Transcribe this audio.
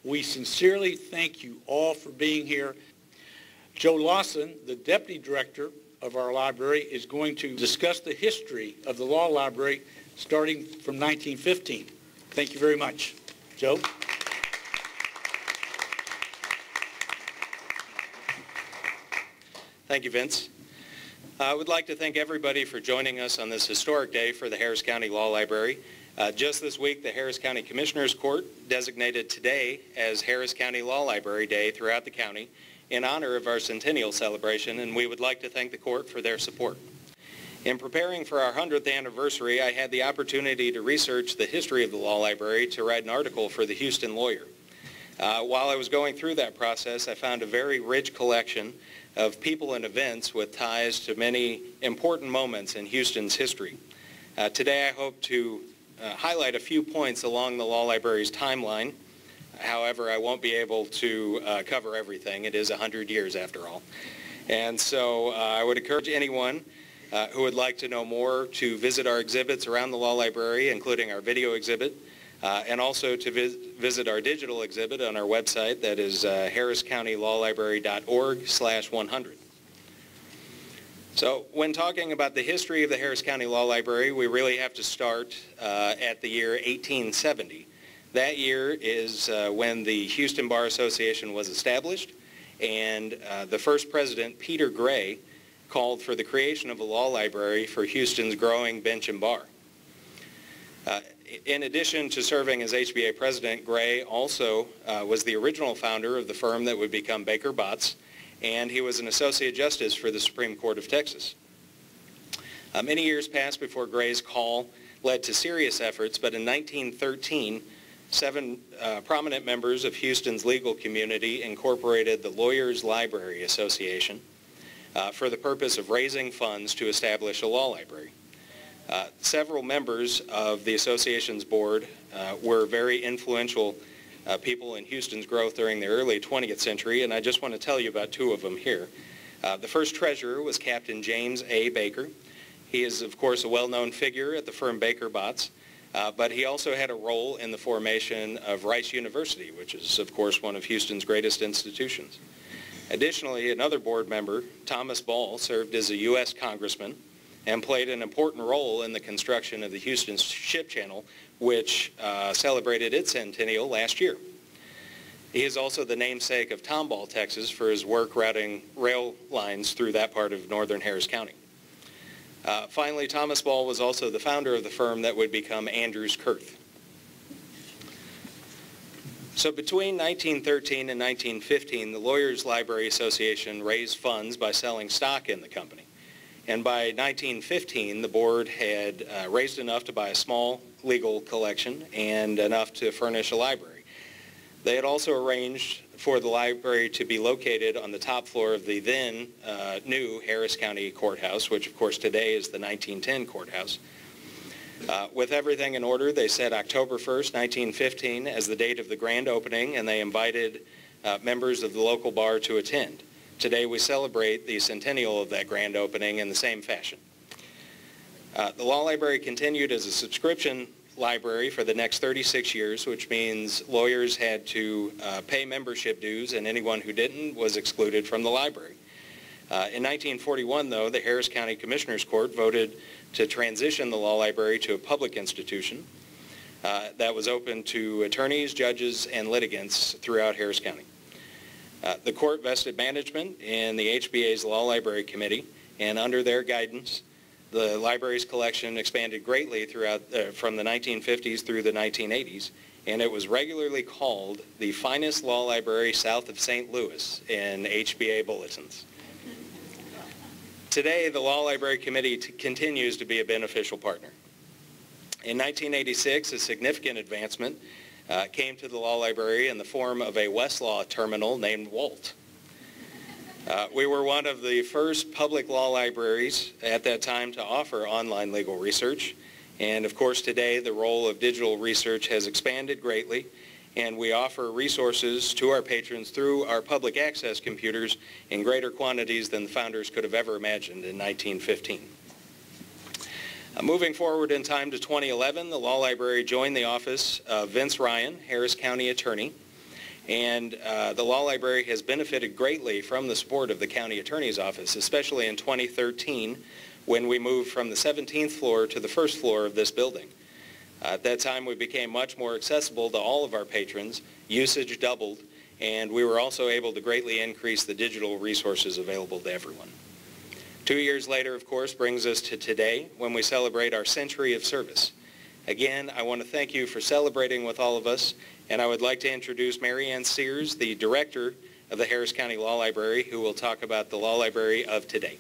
We sincerely thank you all for being here. Joe Lawson, the Deputy Director of our library, is going to discuss the history of the Law Library starting from 1915. Thank you very much. Joe? Thank you, Vince. I would like to thank everybody for joining us on this historic day for the Harris County Law Library. Just this week, the Harris County Commissioners Court designated today as Harris County Law Library Day throughout the county in honor of our Centennial Celebration, and we would like to thank the court for their support. In preparing for our 100th anniversary, I had the opportunity to research the history of the Law Library to write an article for the Houston Lawyer. While I was going through that process, I found a very rich collection of people and events with ties to many important moments in Houston's history. Today I hope to highlight a few points along the Law Library's timeline. However, I won't be able to cover everything. It is 100 years after all. And so I would encourage anyone who would like to know more to visit our exhibits around the Law Library, including our video exhibit, and also to visit our digital exhibit on our website, that is harriscountylawlibrary.org/100. So when talking about the history of the Harris County Law Library, we really have to start at the year 1870. That year is when the Houston Bar Association was established, and the first president, Peter Gray, called for the creation of a law library for Houston's growing bench and bar. In addition to serving as HBA president, Gray also was the original founder of the firm that would become Baker Botts, and he was an associate justice for the Supreme Court of Texas. Many years passed before Gray's call led to serious efforts, but in 1913, 7 prominent members of Houston's legal community incorporated the Lawyers Library Association for the purpose of raising funds to establish a law library. Several members of the association's board were very influential people in Houston's growth during the early 20th century, and I just want to tell you about 2 of them here. The first treasurer was Captain James A. Baker. He is, of course, a well-known figure at the firm Baker Botts, but he also had a role in the formation of Rice University, which is, of course, one of Houston's greatest institutions. Additionally, another board member, Thomas Ball, served as a U.S. congressman and played an important role in the construction of the Houston Ship Channel, which celebrated its centennial last year. He is also the namesake of Tomball, Texas, for his work routing rail lines through that part of northern Harris County. Finally, Thomas Ball was also the founder of the firm that would become Andrews Kurth. So between 1913 and 1915, the Lawyers Library Association raised funds by selling stock in the company. And by 1915, the board had raised enough to buy a small legal collection and enough to furnish a library. They had also arranged for the library to be located on the top floor of the then new Harris County Courthouse, which of course today is the 1910 courthouse. With everything in order, they set October 1st, 1915 as the date of the grand opening, and they invited members of the local bar to attend. Today we celebrate the centennial of that grand opening in the same fashion. The Law Library continued as a subscription library for the next 36 years, which means lawyers had to pay membership dues, and anyone who didn't was excluded from the library. In 1941, though, the Harris County Commissioners Court voted to transition the law library to a public institution that was open to attorneys, judges, and litigants throughout Harris County. The court vested management in the HBA's Law Library Committee, and under their guidance, the library's collection expanded greatly throughout from the 1950s through the 1980s, and it was regularly called the finest law library south of St. Louis in HBA bulletins. Today, the Law Library Committee continues to be a beneficial partner. In 1986, a significant advancement came to the Law Library in the form of a Westlaw terminal named Walt. We were one of the first public law libraries at that time to offer online legal research, and of course today the role of digital research has expanded greatly, and we offer resources to our patrons through our public access computers in greater quantities than the founders could have ever imagined in 1915. Moving forward in time to 2011, the Law Library joined the office of Vince Ryan, Harris County Attorney, And the Law Library has benefited greatly from the support of the County Attorney's Office, especially in 2013 when we moved from the 17th floor to the first floor of this building. At that time, we became much more accessible to all of our patrons, usage doubled, and we were also able to greatly increase the digital resources available to everyone. 2 years later, of course, brings us to today when we celebrate our century of service. Again, I want to thank you for celebrating with all of us, and I would like to introduce Mary Ann Sears, the Director of the Harris County Law Library, who will talk about the Law Library of today.